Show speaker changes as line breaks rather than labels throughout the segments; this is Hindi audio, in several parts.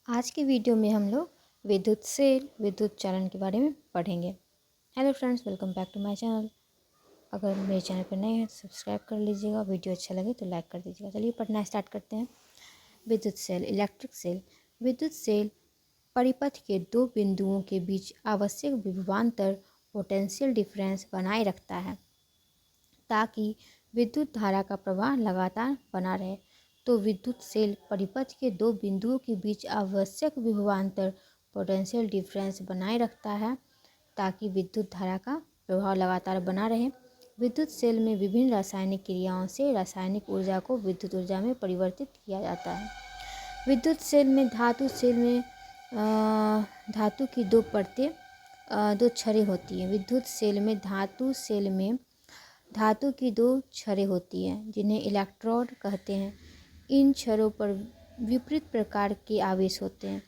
आज के वीडियो में हम लोग विद्युत सेल विद्युत चालन के बारे में पढ़ेंगे। Hello friends, welcome back to my channel. अगर मेरे चैनल पर नए हैं सब्सक्राइब कर लीजिएगा, वीडियो अच्छा लगे तो लाइक कर दीजिएगा। चलिए पढ़ना स्टार्ट करते हैं। विद्युत सेल, इलेक्ट्रिक सेल। विद्युत सेल परिपथ के दो बिंदुओं के बीच आवश्यक विभवांतर पोटेंशियल डिफरेंस बनाए रखता है ताकि विद्युत धारा का प्रवाह लगातार बना रहे। तो विद्युत सेल परिपथ के दो बिंदुओं के बीच आवश्यक विभवांतर पोटेंशियल डिफरेंस बनाए रखता है ताकि विद्युत धारा का प्रवाह लगातार बना रहे। विद्युत सेल में विभिन्न रासायनिक क्रियाओं से रासायनिक ऊर्जा को विद्युत ऊर्जा में परिवर्तित किया जाता है। विद्युत सेल में धातु की दो परतें दो छड़ें होती हैं। विद्युत सेल में धातु की दो छड़ें होती हैं जिन्हें इलेक्ट्रोड कहते हैं। इन छड़ों पर विपरीत प्रकार के आवेश होते हैं।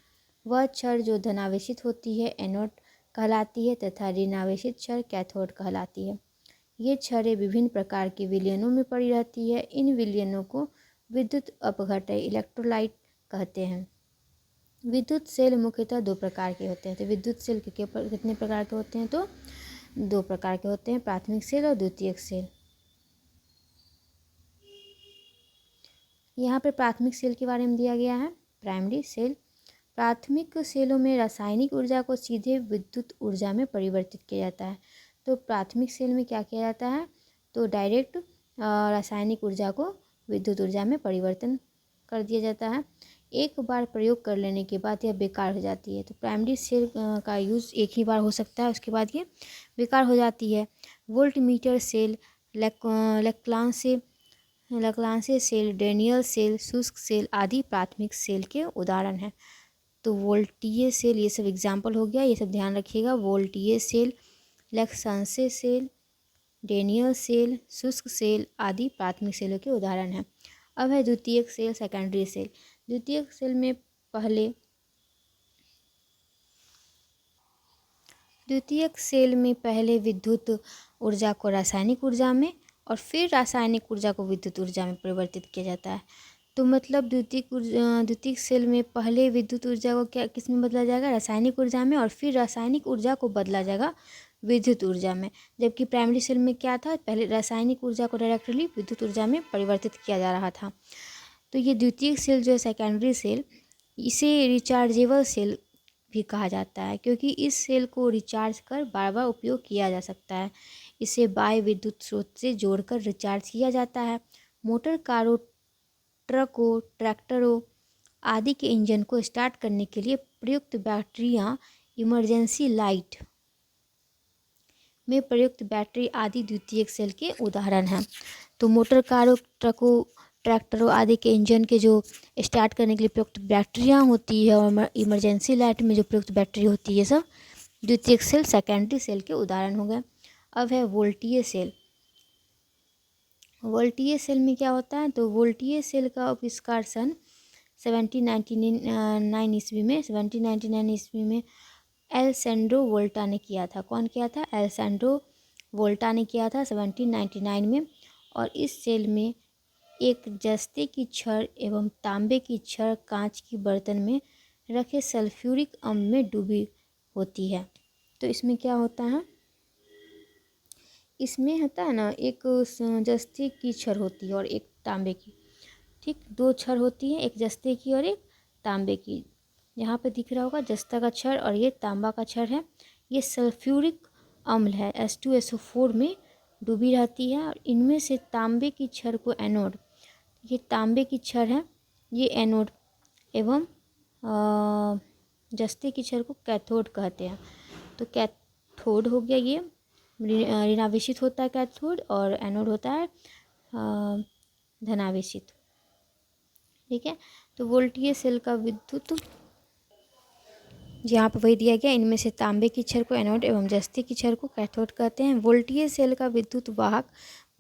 वह छड़ जो धनावेशित होती है एनोड कहलाती है तथा ऋणावेशित छड़ कैथोड कहलाती है। ये छड़ें विभिन्न प्रकार के विलयनों में पड़ी रहती है। इन विलयनों को विद्युत अपघटय इलेक्ट्रोलाइट कहते हैं। विद्युत सेल मुख्यतः दो प्रकार के होते हैं। तो विद्युत सेल कितने प्रकार के होते हैं? तो दो प्रकार के होते हैं, प्राथमिक सेल और द्वितीयक सेल। यहाँ पर प्राथमिक सेल के बारे में दिया गया है। Primary cell. प्राथमिक सेलों में रासायनिक ऊर्जा को सीधे विद्युत ऊर्जा में परिवर्तित किया जाता है। तो प्राथमिक सेल में क्या किया जाता है? तो डायरेक्ट रासायनिक ऊर्जा को विद्युत ऊर्जा में परिवर्तन कर दिया जाता है। एक बार प्रयोग कर लेने के बाद यह बेकार हो जाती है। तो प्राइमरी सेल का यूज़ एक ही बार हो सकता है, उसके बाद ये बेकार हो जाती है। Voltmeter cell, Laplacian cell, Daniel cell, शुष्क सेल आदि प्राथमिक सेल के उदाहरण हैं। तो वोल्टीय सेल, ये सब एग्जाम्पल हो गया, ये सब ध्यान रखिएगा। वोल्टीय cell, Laplacian cell, Daniel cell, शुष्क सेल आदि प्राथमिक सेलों के उदाहरण हैं। अब है द्वितीयक सेल, सेकेंडरी सेल। द्वितीयक सेल में पहले विद्युत ऊर्जा को रासायनिक ऊर्जा में और फिर रासायनिक ऊर्जा को विद्युत ऊर्जा में परिवर्तित किया जाता है। तो मतलब द्वितीयक सेल में पहले विद्युत ऊर्जा को किस में बदला जाएगा? रासायनिक ऊर्जा में, और फिर रासायनिक ऊर्जा को बदला जाएगा विद्युत ऊर्जा में। जबकि प्राइमरी सेल में क्या था? पहले रासायनिक ऊर्जा को डायरेक्टली विद्युत ऊर्जा में परिवर्तित किया जा रहा था। तो ये द्वितीयक सेल जो है, सेकेंडरी सेल, इसे रिचार्जेबल सेल भी कहा जाता है क्योंकि इस सेल को रिचार्ज कर बार बार उपयोग किया जा सकता है। इसे बाह्य विद्युत स्रोत से जोड़कर रिचार्ज किया जाता है। मोटर कारों, ट्रकों, ट्रैक्टरों आदि के इंजन को स्टार्ट करने के लिए प्रयुक्त बैटरियां, इमरजेंसी लाइट में प्रयुक्त बैटरी आदि द्वितीयक सेल के उदाहरण हैं। तो मोटर कारों, ट्रकों, ट्रैक्टरों आदि के इंजन के जो स्टार्ट करने के लिए प्रयुक्त बैटरियां होती है और इमरजेंसी लाइट में जो प्रयुक्त बैटरी होती है, ये सब द्वितीयक सेल, सेकेंडरी सेल के उदाहरण हो गए। अब है वोल्टीय सेल। वोल्टीय सेल में क्या होता है? तो वोल्टीय सेल का आविष्कार सन 1799 ईस्वी में एलेसेंड्रो वोल्टा ने किया था। कौन किया था? एलेसेंड्रो वोल्टा ने किया था 1799 में। और इस सेल में एक जस्ते की छड़ एवं तांबे की छड़ कांच की बर्तन में रखे सल्फ्यूरिक अम्ल में डूबी होती है। तो इसमें क्या होता है? इसमें होता है ना, एक जस्ते की छड़ होती है और एक तांबे की। ठीक, दो छड़ होती है, एक जस्ते की और एक तांबे की। यहाँ पे दिख रहा होगा जस्ता का छड़ और ये तांबा का छड़ है। ये सल्फ्यूरिक अम्ल है, H2SO4 में डूबी रहती है। और इनमें से तांबे की छड़ को एनोड, ये तांबे की छड़ है, ये एनोड, एवं जस्ते की छड़ को कैथोड कहते हैं। तो कैथोड हो गया, ये ऋणावेशित होता है कैथोड, और एनोड होता है धनावेशित। ठीक है। तो वोल्टीय सेल का विद्युत, यहाँ पर वही दिया गया, इनमें से तांबे की छड़ को एनोड एवं जस्ते की छड़ को कैथोड कहते हैं। वोल्टीय सेल का विद्युत वाहक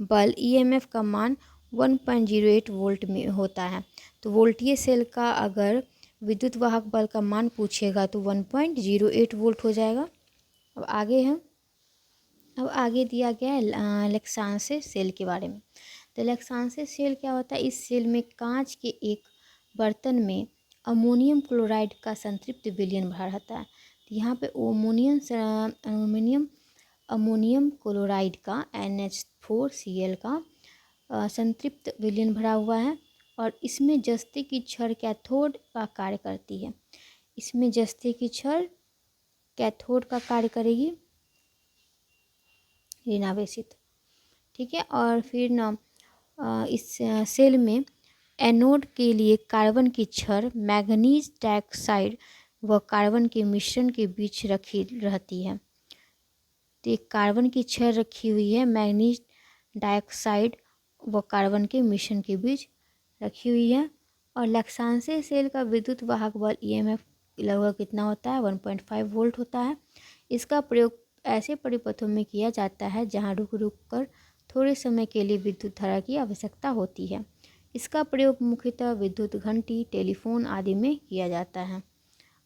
बल EMF का मान 1.08 वोल्ट में होता है। तो वोल्टीय सेल का अगर विद्युत वाहक बल का मान पूछेगा तो 1.08 वोल्ट हो जाएगा। अब आगे दिया गया है लैप्लासियन सेल के बारे में। तो लैप्लासियन सेल क्या होता है? इस सेल में कांच के एक बर्तन में अमोनियम क्लोराइड का संतृप्त विलयन भरा रहता है। तो यहाँ पे अमोनियम क्लोराइड का NH4Cl का संतृप्त विलयन भरा हुआ है और इसमें जस्ते की छड़ कैथोड का कार्य करती है। इसमें जस्ते की छड़ कैथोड का कार्य करेगी, ऋणावेशित, ठीक है। और फिर ना इस सेल में एनोड के लिए कार्बन की छड़ मैग्नीज डाइऑक्साइड व कार्बन के मिश्रण के बीच रखी रहती है। तो एक कार्बन की छड़ रखी हुई है, मैग्नीज डाइऑक्साइड व कार्बन के मिश्रण के बीच रखी हुई है। और लक्षांशीय सेल का विद्युत वाहक बल EMF लगभग कितना होता है, 1.5 वोल्ट होता है। इसका प्रयोग ऐसे परिपथों में किया जाता है जहां रुक रुक कर थोड़े समय के लिए विद्युत धारा की आवश्यकता होती है। इसका प्रयोग मुख्यतः विद्युत घंटी, टेलीफोन आदि में किया जाता है।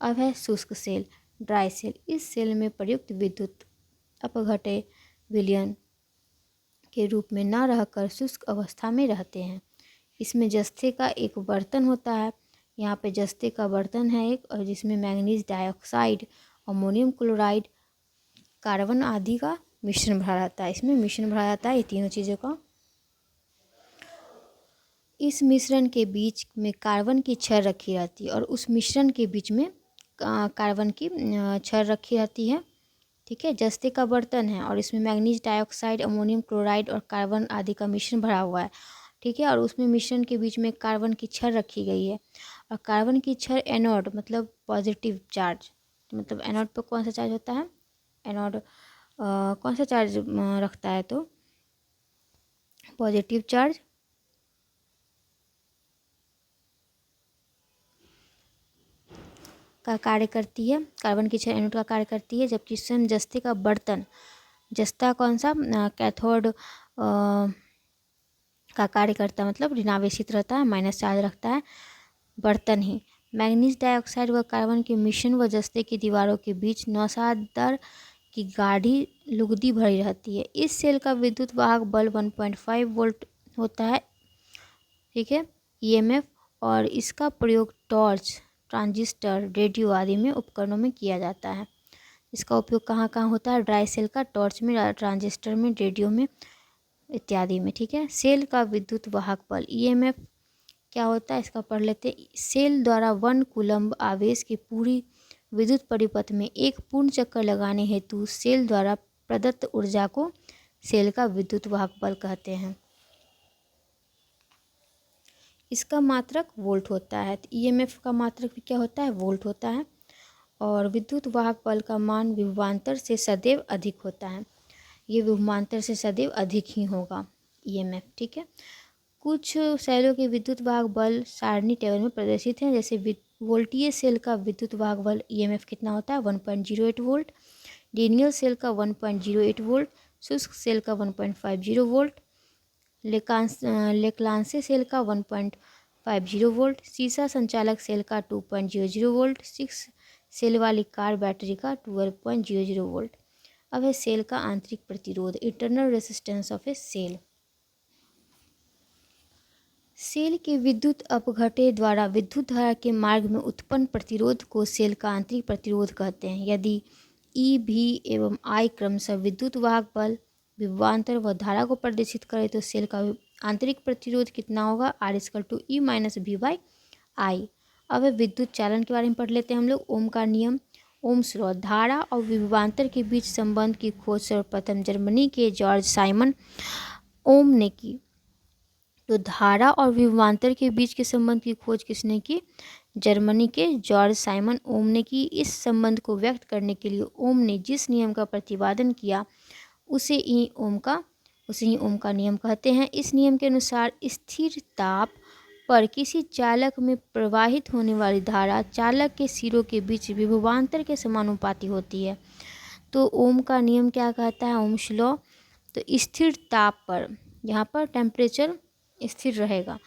अब है शुष्क सेल, ड्राई सेल। इस सेल में प्रयुक्त विद्युत अपघट्य विलयन के रूप में न रहकर शुष्क अवस्था में रहते हैं। इसमें जस्ते का एक बर्तन होता है, यहाँ पे जस्ते का बर्तन है एक, और जिसमें manganese dioxide, ammonium chloride, carbon आदि का मिश्रण भरा रहता है। इसमें मिश्रण भरा रहता है ये तीनों चीज़ों का। इस मिश्रण के बीच में कार्बन की छड़ रखी रहती है और उस मिश्रण के बीच में कार्बन की छड़ रखी रहती है, ठीक है। जस्ते का बर्तन है और इसमें मैग्नीज डाइऑक्साइड, अमोनियम क्लोराइड और कार्बन आदि का मिश्रण भरा हुआ है, ठीक है। और उसमें मिश्रण के बीच में कार्बन की छड़ रखी गई है और कार्बन की छड़ एनोड मतलब पॉजिटिव चार्ज, मतलब एनोड पर कौन सा चार्ज होता है, एनोड कौन सा चार्ज रखता है, तो पॉजिटिव चार्ज। का कार्य करती है, कार्बन की छड़ एनोड का कार्य करती है, जबकि स्वयं जस्ते का बर्तन, जस्ता कौन सा, कैथोड का कार्य करता है, मतलब ऋणावेशित रहता है, माइनस चार्ज रखता है बर्तन ही। मैग्नीज डाइऑक्साइड व कार्बन के मिश्रण व जस्ते की दीवारों के बीच नौशादर की गाढ़ी लुगदी भरी रहती है। इस सेल का विद्युत वाहक बल 1.5 वोल्ट होता है, ठीक है, EMF। और इसका प्रयोग टॉर्च, ट्रांजिस्टर, रेडियो आदि में उपकरणों में किया जाता है। इसका उपयोग कहाँ कहाँ होता है, ड्राई सेल का टॉर्च में, ट्रांजिस्टर में, रेडियो में इत्यादि में, ठीक है। सेल का विद्युत वाहक बल EMF क्या होता है, इसका पढ़ लेते हैं। सेल द्वारा 1 कूलम्ब आवेश की पूरी विद्युत परिपथ में एक पूर्ण चक्कर लगाने हेतु सेल द्वारा प्रदत्त ऊर्जा को सेल का विद्युत वाहक बल कहते हैं। इसका मात्रक वोल्ट होता है। तो EMF का मात्रक भी क्या होता है, वोल्ट होता है। और विद्युत वाहक बल का मान विभवांतर से सदैव अधिक होता है। ये विभवांतर से सदैव अधिक ही होगा EMF, ठीक है। कुछ सेलों के विद्युत वाहक बल सारणी टेबल में प्रदर्शित हैं। जैसे वोल्टीय सेल का विद्युत वाहक बल EMF कितना होता है, 1.08 वोल्ट। लीनियर सेल का 1.08 वोल्ट। शुष्क सेल का 1.50 वोल्ट। लेक्लांसे सेल का 1.50 वोल्ट। सीसा संचालक सेल का 2.00 वोल्ट। 6 सेल वाली कार बैटरी का 12.00 वोल्ट। अब है सेल का आंतरिक प्रतिरोध, internal resistance of a cell. Cell के विद्युत अपघट्य द्वारा विद्युत धारा के मार्ग में उत्पन्न प्रतिरोध को सेल का आंतरिक प्रतिरोध कहते हैं। यदि E, V एवं I क्रमशः विद्युत वाहक बल, विभवांतर व धारा को प्रदर्शित करे तो सेल का आंतरिक प्रतिरोध कितना होगा, R=E-V/I। अब विद्युत चालन के बारे में पढ़ लेते हैं हम लोग। ओम का नियम, ओम्स लॉ। धारा और विभवांतर के बीच संबंध की खोज सर्वप्रथम जर्मनी के जॉर्ज साइमन ओम ने की। तो धारा और विभवांतर के बीच के संबंध की खोज किसने की, जर्मनी के जॉर्ज साइमन ओम ने की। इस संबंध को व्यक्त करने के लिए ओम ने जिस नियम का प्रतिपादन किया उसे ही ओम का नियम कहते हैं। इस नियम के अनुसार स्थिर ताप पर किसी चालक में प्रवाहित होने वाली धारा चालक के सिरों के बीच विभवांतर के समानुपाती होती है। तो ओम का नियम क्या कहता है, ओम्स लॉ। तो स्थिर ताप पर, यहाँ पर टेम्परेचर स्थिर रहेगा,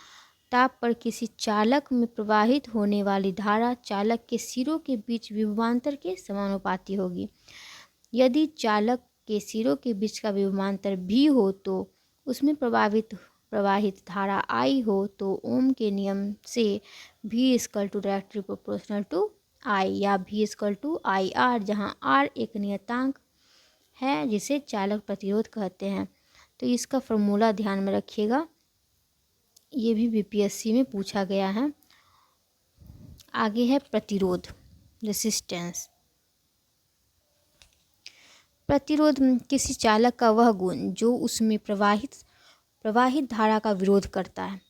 ताप पर किसी चालक में प्रवाहित होने वाली धारा चालक के सिरों के बीच विभवांतर के समानुपाती होगी। यदि चालक के सिरों के बीच का विभवांतर भी हो तो उसमें प्रवाहित प्रवाहित धारा I हो तो ओम के नियम से V equal to directly proportional to I या V इक्वल टू IR, जहाँ R एक नियतांक है जिसे चालक प्रतिरोध कहते हैं। तो इसका फॉर्मूला ध्यान में रखिएगा, ये भी बीपीएससी में पूछा गया है। आगे है प्रतिरोध, रेसिस्टेंस। प्रतिरोध किसी चालक का वह गुण जो उसमें प्रवाहित धारा का विरोध करता है।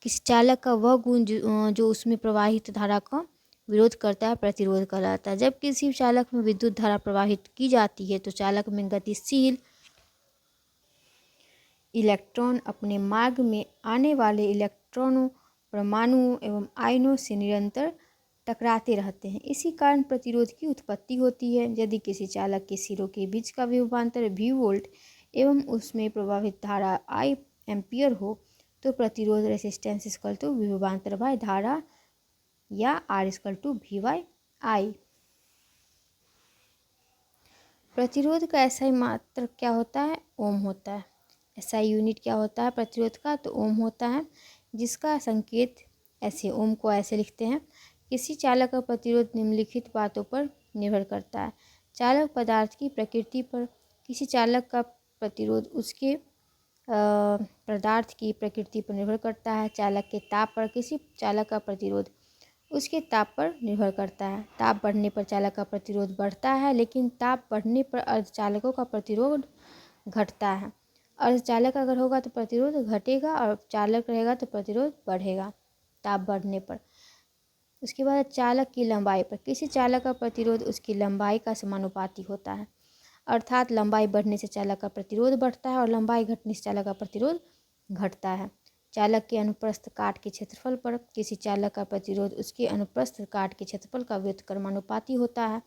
किसी चालक का वह गुण जो उसमें प्रवाहित धारा का विरोध करता है प्रतिरोध कहलाता है। जब किसी चालक में विद्युत धारा प्रवाहित की जाती है तो चालक में गतिशील इलेक्ट्रॉन अपने मार्ग में आने वाले इलेक्ट्रॉनों, परमाणुओं एवं आयनों से निरंतर टकराते रहते हैं। इसी कारण प्रतिरोध की उत्पत्ति होती है। यदि किसी चालक के सिरों के बीच का विभवांतर V वोल्ट एवं उसमें प्रवाहित धारा I एम्पियर हो तो प्रतिरोध रेसिस्टेंस इक्वल टू विभवांतर बाय धारा या R equal to V by I। प्रतिरोध का SI मात्रक क्या होता है? ओम होता है। SI यूनिट क्या होता है प्रतिरोध का? तो ओम होता है, जिसका संकेत ऐसे, ओम को ऐसे लिखते हैं। किसी चालक का प्रतिरोध निम्नलिखित बातों पर निर्भर करता है। चालक पदार्थ की प्रकृति पर। किसी चालक का प्रतिरोध उसके पदार्थ की प्रकृति पर निर्भर करता है। चालक के ताप पर। किसी चालक का प्रतिरोध उसके ताप पर निर्भर करता है। ताप बढ़ने पर चालक का प्रतिरोध बढ़ता है, लेकिन ताप बढ़ने पर अर्धचालकों का प्रतिरोध घटता है। अर्धचालक अगर होगा तो प्रतिरोध घटेगा और चालक रहेगा तो प्रतिरोध बढ़ेगा ताप बढ़ने पर। उसके बाद चालक की लंबाई पर। किसी चालक का प्रतिरोध उसकी लंबाई का समानुपाती होता है, अर्थात लंबाई बढ़ने से चालक का प्रतिरोध बढ़ता है और लंबाई घटने से चालक का प्रतिरोध घटता है। चालक के अनुप्रस्थ काट के क्षेत्रफल पर। किसी चालक का प्रतिरोध उसके अनुप्रस्थ काट के क्षेत्रफल का व्युत्क्रमानुपाती होता है,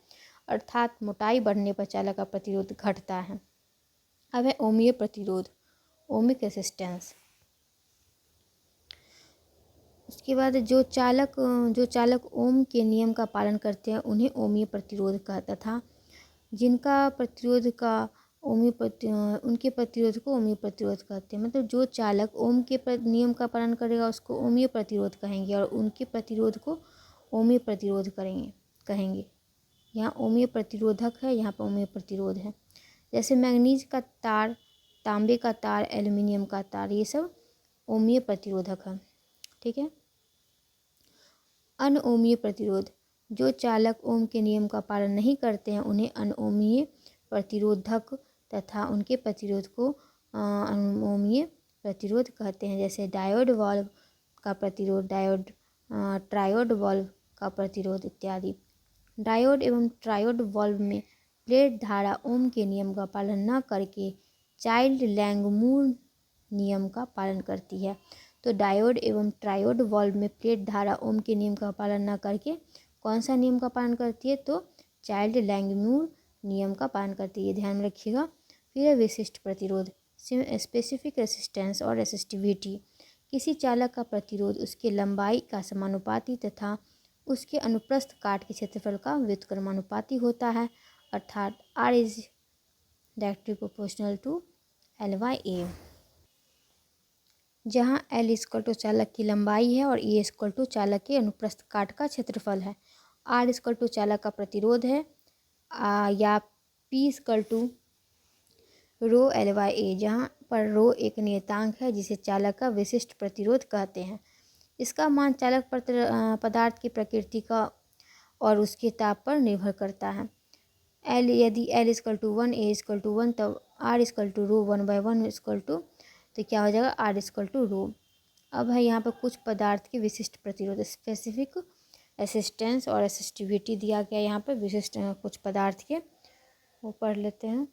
अर्थात मोटाई बढ़ने पर चालक का प्रतिरोध घटता है। अब है ओमीय प्रतिरोध, ओमिक रेसिस्टेंस। उसके बाद जो चालक ओम के नियम का पालन करते हैं उन्हें ओमीय प्रतिरोध कहता था। जिनका प्रतिरोध का उनके प्रतिरोध को ओमीय प्रतिरोध कहते हैं। मतलब जो चालक ओम के नियम का पालन करेगा उसको ओमीय प्रतिरोध कहेंगे और उनके प्रतिरोध को ओमीय प्रतिरोध कहेंगे। यहाँ ओमीय प्रतिरोधक है, यहाँ पर ओमीय प्रतिरोध है। जैसे मैग्नीज का तार, तांबे का तार, एल्युमिनियम का तार, ये सब ओमीय प्रतिरोधक है। ठीक है। अनओमीय प्रतिरोध। जो चालक ओम के नियम का पालन नहीं करते हैं उन्हें अनओमीय प्रतिरोधक तथा उनके प्रतिरोध को अनओमीय प्रतिरोध कहते हैं। जैसे डायोड वाल्व का प्रतिरोध, ट्रायोड वाल्व का प्रतिरोध इत्यादि। डायोड एवं ट्रायोड वाल्व में प्लेट धारा ओम के नियम का पालन न करके चाइल्ड लैंगमूर नियम का पालन करती है। तो डायोड एवं ट्रायोड वाल्व में प्लेट धारा ओम के नियम का पालन न करके कौन सा नियम का पालन करती है? तो चाइल्ड लैंगमूर नियम का पालन करती है, ध्यान रखिएगा। फिर है विशिष्ट प्रतिरोध, स्पेसिफिक रेसिस्टेंस और रेसिस्टिविटी। किसी चालक का प्रतिरोध उसके लंबाई का समानुपाती तथा उसके अनुप्रस्थ काट के क्षेत्रफल का व्युत्क्रमानुपाती होता है, अर्थात R is directly proportional to L/A। जहाँ L इक्वल टू चालक की लंबाई है और A इक्वल टू चालक के अनुप्रस्थ काट का क्षेत्रफल है। R इक्वल टू चालक का प्रतिरोध है या P equal to row L/A, जहाँ पर रो एक नियतांक है जिसे चालक का विशिष्ट प्रतिरोध कहते हैं। इसका मान चालक पदार्थ की प्रकृति का और उसके ताप पर निर्भर करता है। यदि L equal to 1, A equal to 1, तब R equal to rho 1/1 equal to, तो क्या हो जाएगा? R equal to rho. अब है यहाँ पर कुछ पदार्थ के विशिष्ट प्रतिरोध, स्पेसिफिक रेसिस्टेंस और रेसिस्टिविटी दिया गया। यहाँ पर विशिष्ट कुछ पदार्थ के वो पढ़ लेते हैं।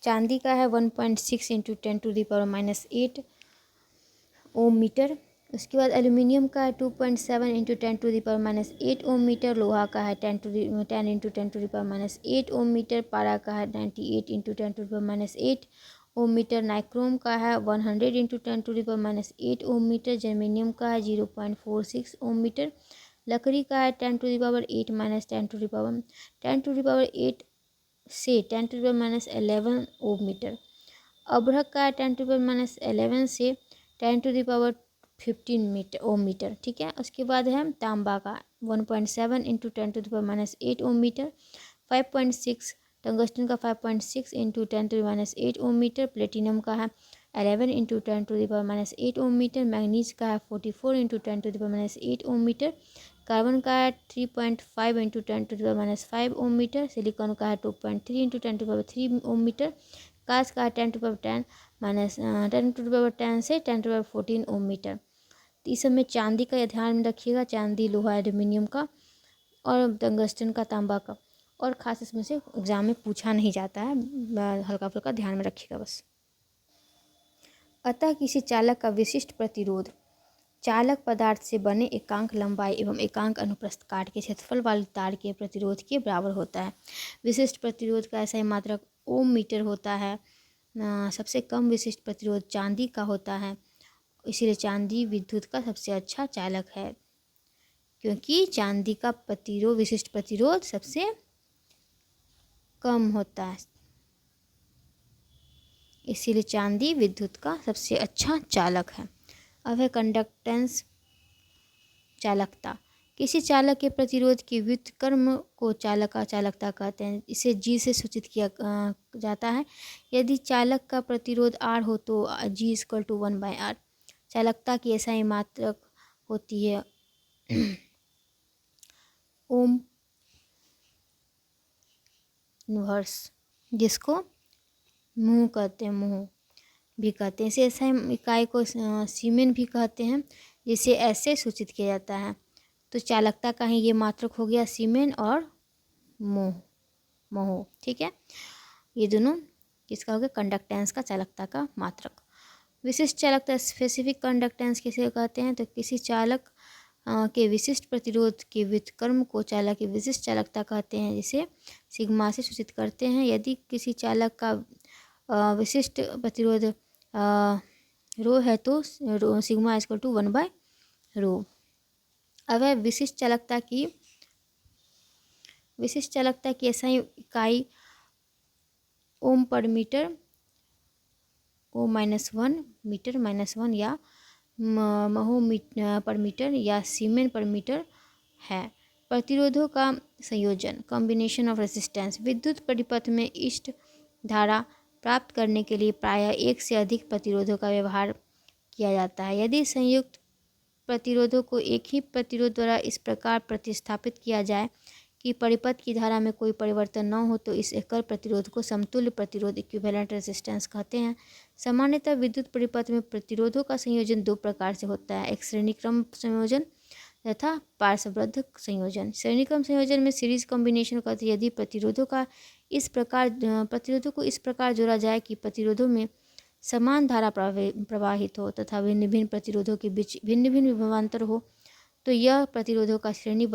चांदी का है 1.6 इंटू 10⁻⁻8 ओम मीटर। उसके बाद एल्यूमिनियम का है 2.7 इंटू 10⁻⁸ ओम मीटर। लोहा का है 10 इंटू 10⁻8 ओम मीटर। पारा का है 98 इंटू 10⁻8 ओम मीटर। नाइक्रोम का है 100 इंटू 10⁻8 ओम मीटर। जर्मेनियम का है 0.46 ओम मीटर। लकड़ी का है 10⁻8 से 10⁻11 ओम मीटर। अभ्रक का है 10⁻11 से 10⁻15 मीटर ओम मीटर, ठीक है। उसके बाद है तांबा का 1.7 इंटू 10⁻8 ओम मीटर, 5.6 टंगस्टन का 5.6 इंटू 10⁻8 ओम मीटर, प्लेटिनम का है 11 इंटू 10⁻8 ओम मीटर, मैग्नीज का है 44 इंटू 10⁻8 ओम मीटर, कार्बन का है 3.5 इंटू 10⁻5 ओम मीटर, सिलिकॉन का है 2.3 इंटू 10⁻3 ओम मीटर, कांच का है 10⁻10 माइनस 10⁻10 से 10⁻14 ओम मीटर। तो इस सब में चांदी का ध्यान में रखिएगा, चांदी, लोहा, एल्यूमिनियम का और टंगस्टन का, तांबा का, और खास इसमें से एग्जाम में पूछा नहीं जाता है, हल्का फुल्का ध्यान में रखिएगा बस। अतः किसी चालक का विशिष्ट प्रतिरोध चालक पदार्थ से बने एकांक लंबाई एवं एकांक अनुप्रस्थ काट के क्षेत्रफल वाले तार के प्रतिरोध के बराबर होता है। विशिष्ट प्रतिरोध का ऐसा ही मात्रक ओम मीटर होता है। सबसे कम विशिष्ट प्रतिरोध चांदी का होता है, इसीलिए चांदी विद्युत का सबसे अच्छा चालक है, क्योंकि चांदी का विशिष्ट प्रतिरोध सबसे कम होता है, इसीलिए चांदी विद्युत का सबसे अच्छा चालक है। अब है कंडक्टेंस, चालकता। किसी चालक के प्रतिरोध के व्युत्क्रम को चालकता कहते हैं। इसे जी से सूचित किया जाता है। यदि चालक का प्रतिरोध R हो तो G = 1/R। चालकता की ऐसा ही मात्रक होती है ओम इनवर्स, जिसको मुँह कहते हैं, मुँह भी कहते हैं। इसे ऐसा इकाई को सीमेन भी कहते हैं, जिसे ऐसे सूचित किया जाता है। तो चालकता का ही ये मात्रक हो गया सीमेन और मोह, ठीक है। ये दोनों किसका हो गया, कंडक्टेंस का, चालकता का मात्रक। विशिष्ट चालकता, स्पेसिफिक कंडक्टेंस किसे कहते हैं, तो किसी चालक के विशिष्ट प्रतिरोध के व्युत्क्रम को चालक की विशिष्ट चालकता कहते हैं, जिसे सिग्मा से सूचित करते हैं। यदि किसी चालक का विशिष्ट प्रतिरोध रो है तो सिग्मा = 1/ρ। अब है विशिष्ट चालकता की ऐसा ही इकाई ओम पर मीटर, O-1 मीटर -1 या महो पर मीटर या सीमेन पर मीटर है। प्रतिरोधों का संयोजन, कॉम्बिनेशन ऑफ रेजिस्टेंस। विद्युत परिपथ में इष्ट धारा प्राप्त करने के लिए प्रायः एक से अधिक प्रतिरोधों का व्यवहार किया जाता है। यदि संयुक्त प्रतिरोधों को एक ही प्रतिरोध द्वारा इस प्रकार प्रतिस्थापित किया जाए कि परिपथ की धारा में कोई परिवर्तन न हो तो इस एकल प्रतिरोध को समतुल्य प्रतिरोध, इक्विवेलेंट रेजिस्टेंस कहते हैं। सामान्यतः विद्युत परिपथ में प्रतिरोधों का संयोजन दो प्रकार से होता है, एक श्रेणी क्रम संयोजन तथा पार्श्वबद्ध संयोजन। श्रेणी क्रम संयोजन में सीरीज कॉम्बिनेशन कहते हैं। यदि प्रतिरोधों को इस प्रकार जोड़ा जाए कि प्रतिरोधों में समान धारा प्रवाहित हो तथा भिन्न भिन्न प्रतिरोधों के बीच भिन्न भिन्न विभवांतर हो, तो यह प्रतिरोधों का श्रेणी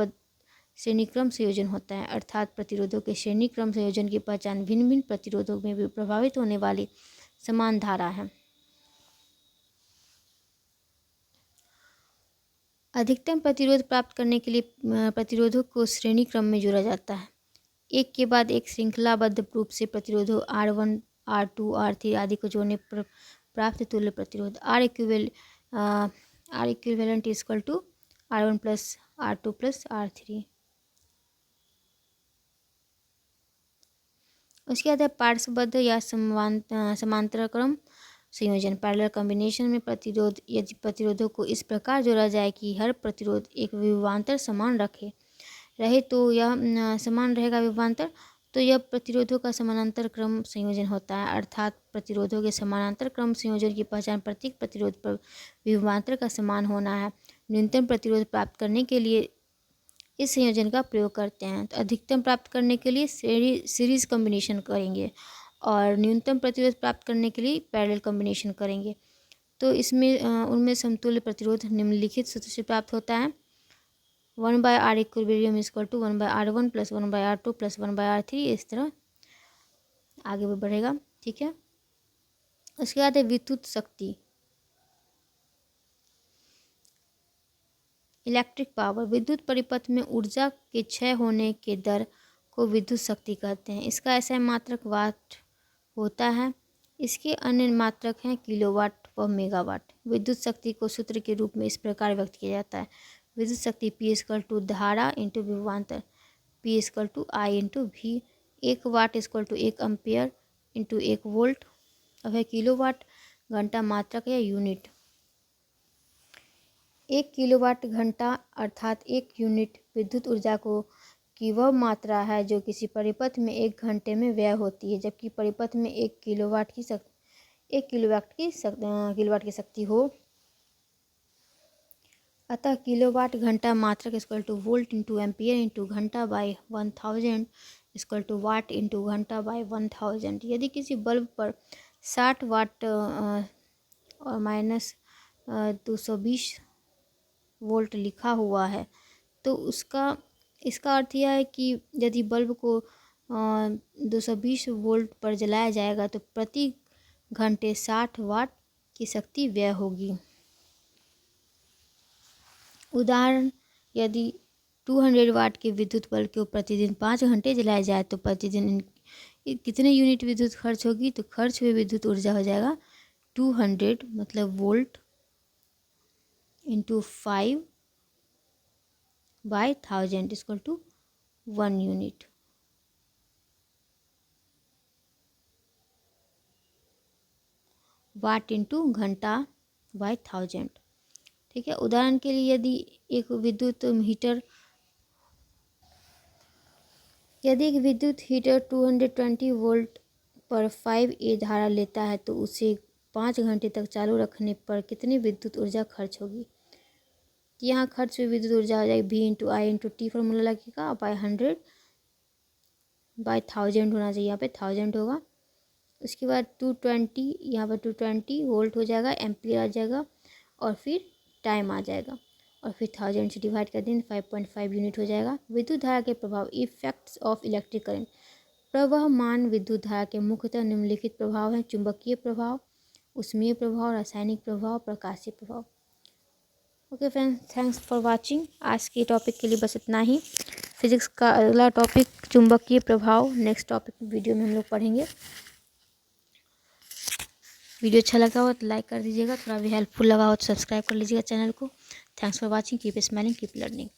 क्रम संयोजन होता है। अर्थात प्रतिरोधों के श्रेणी क्रम संयोजन की पहचान भिन्न भिन्न प्रतिरोधों में भी प्रभावित होने वाली समान धारा है। अधिकतम प्रतिरोध प्राप्त करने के लिए प्रतिरोधों को श्रेणी क्रम में जोड़ा जाता है, एक के बाद एक श्रृंखलाबद्ध रूप से। प्रतिरोधों R1, R2, R3 आदि को जोड़ने पर प्राप्त तुल्य प्रतिरोध R equivalent = R1 + R2 + R3। उसके बाद है पार्श्वबद्ध या समांतर क्रम संयोजन, पैरेलल कॉम्बिनेशन में यदि प्रतिरोधों को इस प्रकार जोड़ा जाए कि हर प्रतिरोध एक विभवांतर समान रहे तो यह समान रहेगा विभवांतर, तो यह प्रतिरोधों का समानांतर क्रम संयोजन होता है। अर्थात प्रतिरोधों के समानांतर क्रम संयोजन की पहचान प्रत्येक प्रतिरोध पर विभवांतर का समान होना है। न्यूनतम प्रतिरोध प्राप्त करने के लिए इस संयोजन का प्रयोग करते हैं। तो अधिकतम प्राप्त करने के लिए सीरीज कॉम्बिनेशन करेंगे और न्यूनतम प्रतिरोध प्राप्त करने के लिए पैरेलल कॉम्बिनेशन करेंगे। तो इसमें उनमें समतुल्य प्रतिरोध निम्नलिखित सूत्र से प्राप्त होता है। 1/R equilibrium = 1/R1 + 1/R2 + 1/R3। इस तरह आगे भी बढ़ेगा, ठीक है। उसके बाद है विद्युत शक्ति, इलेक्ट्रिक पावर। विद्युत परिपथ में ऊर्जा के क्षय होने के दर को विद्युत शक्ति कहते हैं। इसका ऐसा मात्रक वाट होता है। इसके अन्य मात्रक हैं किलोवाट व मेगावाट। विद्युत शक्ति को सूत्र के रूप में इस प्रकार व्यक्त किया जाता है। विद्युत शक्ति P इक्वल टू धारा इंटू विभवांतर, P equal to I into V। 1 watt equal to 1 ampere into 1 volt. अब है किलोवाट, घंटा मात्रक या यूनिट। 1 किलोवाट घंटा अर्थात 1 यूनिट विद्युत ऊर्जा की वह मात्रा है जो किसी परिपथ में 1 घंटे में व्यय होती है, जबकि परिपथ में 1 किलोवाट की शक्ति हो। अतः किलोवाट घंटा मात्रक equal to volt into ampere into घंटा by 1000 equal to watt into घंटा बाय 1000। यदि किसी बल्ब पर 60 वाट और माइनस 220 वोल्ट लिखा हुआ है तो इसका अर्थ यह है कि यदि बल्ब को 220 वोल्ट पर जलाया जाएगा तो प्रति घंटे 60 वाट की शक्ति व्यय होगी। उदाहरण, यदि 200 वाट के विद्युत बल्ब को प्रतिदिन 5 घंटे जलाया जाए तो प्रतिदिन कितने यूनिट विद्युत खर्च होगी? तो खर्च हुई विद्युत ऊर्जा हो जाएगा 200 मतलब volt into 5/1000 equal to 1 unit. Watt into घंटा बाय 1000। ठीक है। उदाहरण के लिए यदि एक विद्युत हीटर 220 वोल्ट पर 5A धारा लेता है तो उसे 5 घंटे तक चालू रखने पर कितनी विद्युत ऊर्जा खर्च होगी? यहाँ खर्च हुई विद्युत ऊर्जा हो जाएगी V इंटू आई इंटू टी, फॉर्मूला लगेगा बाय 100/1000 होना चाहिए, यहाँ पे 1000 होगा। उसके बाद 220, यहाँ पर 220 वोल्ट हो जाएगा, एम्पियर आ जाएगा और फिर टाइम आ जाएगा और फिर 1000 से डिवाइड कर दें 5.5 यूनिट हो जाएगा। विद्युत धारा के प्रभाव, इफेक्ट्स ऑफ इलेक्ट्रिक करंट। प्रवहमान विद्युत धारा के मुख्यतः निम्नलिखित प्रभाव हैं: चुंबकीय प्रभाव, ऊष्मीय प्रभाव, रासायनिक प्रभाव, प्रकाशीय प्रभाव। Okay friends, thanks for watching. आज के टॉपिक के लिए बस इतना ही। फिजिक्स का अगला टॉपिक चुंबकीय प्रभाव, नेक्स्ट टॉपिक वीडियो में हम लोग पढ़ेंगे। वीडियो अच्छा लगा हो तो लाइक कर दीजिएगा, थोड़ा भी हेल्पफुल लगा हो तो सब्सक्राइब कर लीजिएगा चैनल को। Thanks for watching, keep smiling, keep learning.